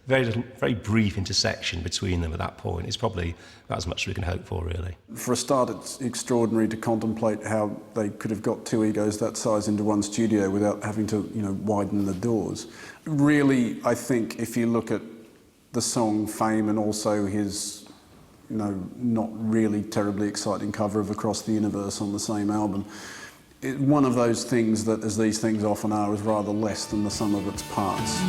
There's a very brief intersection between them at that point. It's probably about as much as we can hope for, really. For a start, it's extraordinary to contemplate how they could have got two egos that size into one studio without having to, widen the doors. Really, I think if you look at the song Fame and also his, not really terribly exciting cover of Across the Universe on the same album, one of those things that, as these things often are, is rather less than the sum of its parts.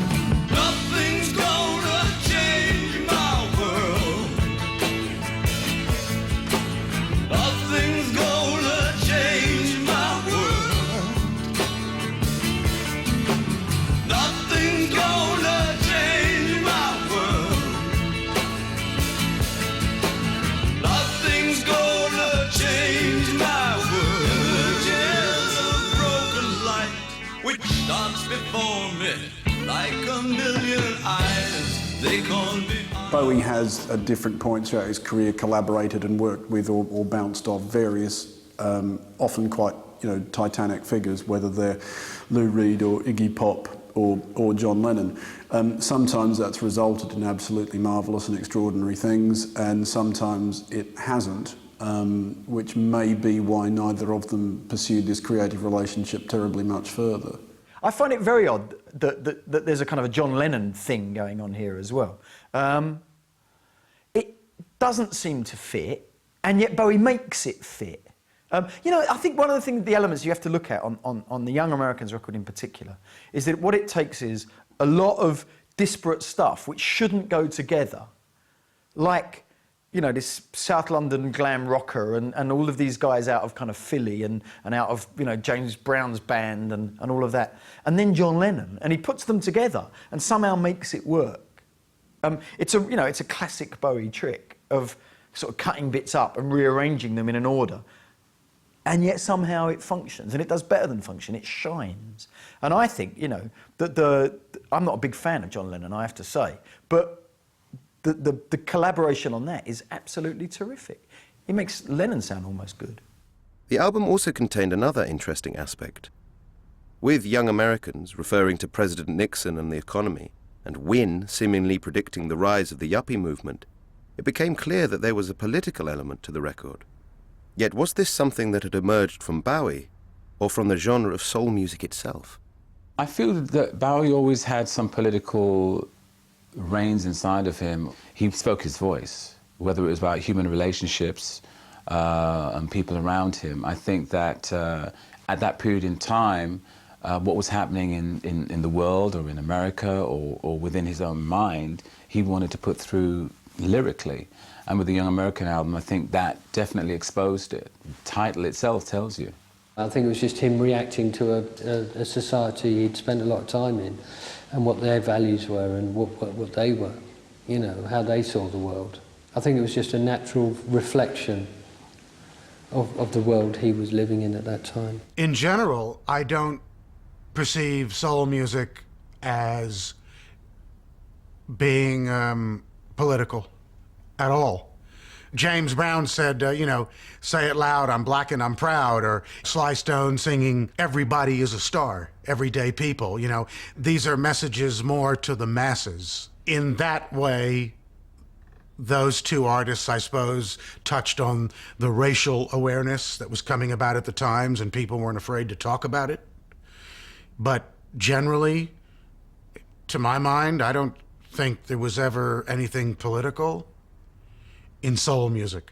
Nothing's gonna change my world. Nothing's gonna change my world. Nothing's gonna change my world. Nothing's gonna change my world. Which dance before me like a million eyes. They can't be. Bowie has, at different points throughout his career, collaborated and worked with or bounced off various, often quite titanic figures, whether they're Lou Reed or Iggy Pop or John Lennon. Sometimes that's resulted in absolutely marvellous and extraordinary things, and sometimes it hasn't. Which may be why neither of them pursued this creative relationship terribly much further. I find it very odd that there's a kind of a John Lennon thing going on here as well. It doesn't seem to fit, and yet Bowie makes it fit. I think one of the elements you have to look at on the Young Americans record in particular is that what it takes is a lot of disparate stuff which shouldn't go together, like this South London glam rocker and all of these guys out of kind of Philly and out of, James Brown's band and all of that. And then John Lennon, and he puts them together and somehow makes it work. It's a classic Bowie trick of sort of cutting bits up and rearranging them in an order. And yet somehow it functions, and it does better than function, it shines. And I think, that I'm not a big fan of John Lennon, I have to say, but the collaboration on that is absolutely terrific. It makes Lennon sound almost good. The album also contained another interesting aspect. With Young Americans referring to President Nixon and the economy, and Win seemingly predicting the rise of the yuppie movement, it became clear that there was a political element to the record. Yet was this something that had emerged from Bowie, or from the genre of soul music itself? I feel that Bowie always had some political reins inside of him. He spoke his voice, whether it was about human relationships and people around him. I think that at that period in time, what was happening in the world or in America or within his own mind, he wanted to put through lyrically. And with the Young American album, I think that definitely exposed it. The title itself tells you. I think it was just him reacting to a society he'd spent a lot of time in, and what their values were and what they were, how they saw the world. I think it was just a natural reflection of the world he was living in at that time. In general, I don't perceive soul music as being political at all. James Brown said, say it loud, I'm black and I'm proud, or Sly Stone singing, everybody is a star, everyday people, These are messages more to the masses. In that way, those two artists, I suppose, touched on the racial awareness that was coming about at the times, and people weren't afraid to talk about it. But generally, to my mind, I don't think there was ever anything political in soul music.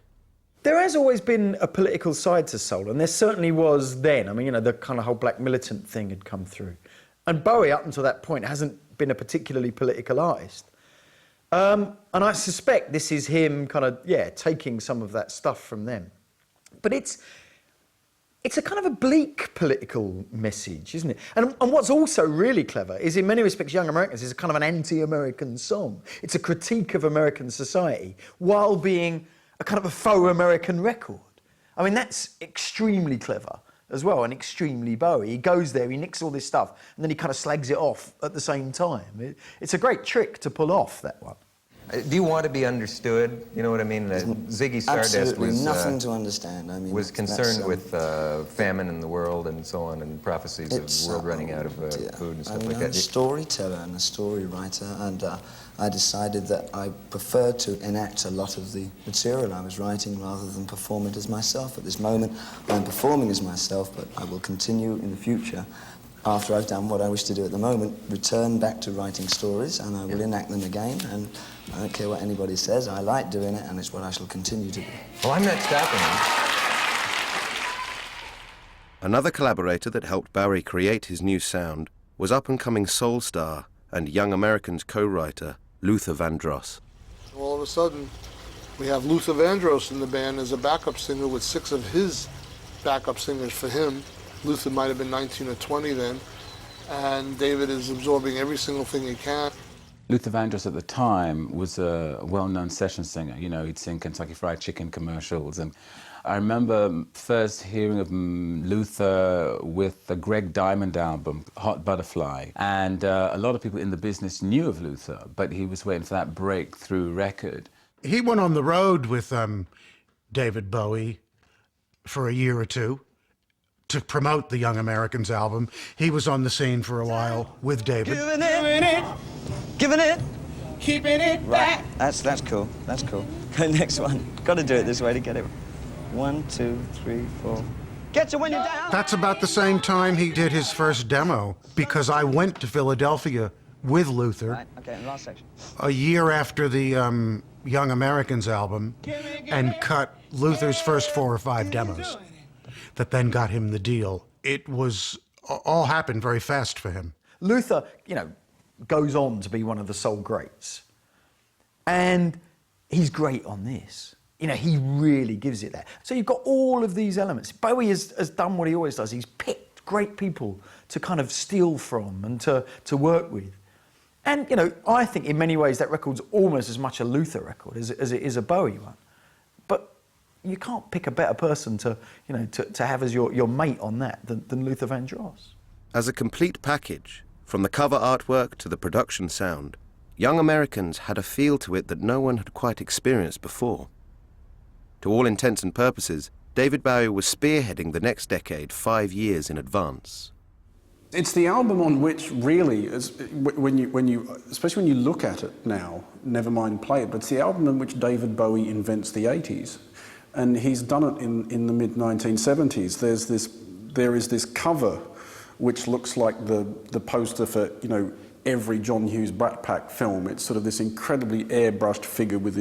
There has always been a political side to soul, and there certainly was then. I mean, the kind of whole black militant thing had come through. And Bowie, up until that point, hasn't been a particularly political artist. And I suspect this is him kind of, taking some of that stuff from them. But it's a kind of a bleak political message, isn't it? And what's also really clever is, in many respects, Young Americans is a kind of an anti-American song. It's a critique of American society while being a kind of a faux American record. I mean, that's extremely clever as well, and extremely Bowie. He goes there, he nicks all this stuff, and then he kind of slags it off at the same time. It's a great trick to pull off, that one. Do you want to be understood? You know what I mean? Ziggy Stardust Absolutely nothing to understand. I mean, was concerned with famine in the world and so on, and prophecies of the world running out of food and stuff like that. I'm a storyteller and a story writer, and I decided that I preferred to enact a lot of the material I was writing rather than perform it as myself. At this moment, I'm performing as myself, but I will continue in the future, after I've done what I wish to do at the moment, return back to writing stories, and I will enact them again, and I don't care what anybody says. I like doing it, and it's what I shall continue to do. Well, I'm not stopping you. Another collaborator that helped Bowie create his new sound was up-and-coming soul star and Young Americans co-writer Luther Vandross. All of a sudden, we have Luther Vandross in the band as a backup singer with 6 of his backup singers for him. Luther might have been 19 or 20 then, and David is absorbing every single thing he can. Luther Vandross at the time was a well-known session singer. You know, he'd sing Kentucky Fried Chicken commercials, and I remember first hearing of Luther with the Greg Diamond album, Hot Butterfly, and a lot of people in the business knew of Luther, but he was waiting for that breakthrough record. He went on the road with David Bowie for a year or two to promote the Young Americans album. He was on the scene for a while with David. Giving it, keeping it back. That's cool. That's cool. Next one. Got to do it this way to get it. 1, 2, 3, 4. Get you when you're down. That's about the same time he did his first demo, because I went to Philadelphia with Luther Right, okay, last section. a year after the Young Americans album and cut Luther's first 4 or 5 demos that then got him the deal. It was all happened very fast for him. Luther, you know, goes on to be one of the soul greats. And he's great on this. You know, he really gives it that. So you've got all of these elements. Bowie has done what he always does. He's picked great people to kind of steal from and to work with. And, you know, I think in many ways that record's almost as much a Luther record as it is a Bowie one. But you can't pick a better person to, you know, to have as your mate on that than Luther Vandross. As a complete package, from the cover artwork to the production sound, Young Americans had a feel to it that no one had quite experienced before. To all intents and purposes, David Bowie was spearheading the next decade 5 years in advance. It's the album on which really, when you, especially when you look at it now, never mind play it, but it's the album in which David Bowie invents the 80s. And he's done it in the mid-1970s. There is this cover which looks like the poster for, you know, every John Hughes Brat Pack film. It's sort of this incredibly airbrushed figure with this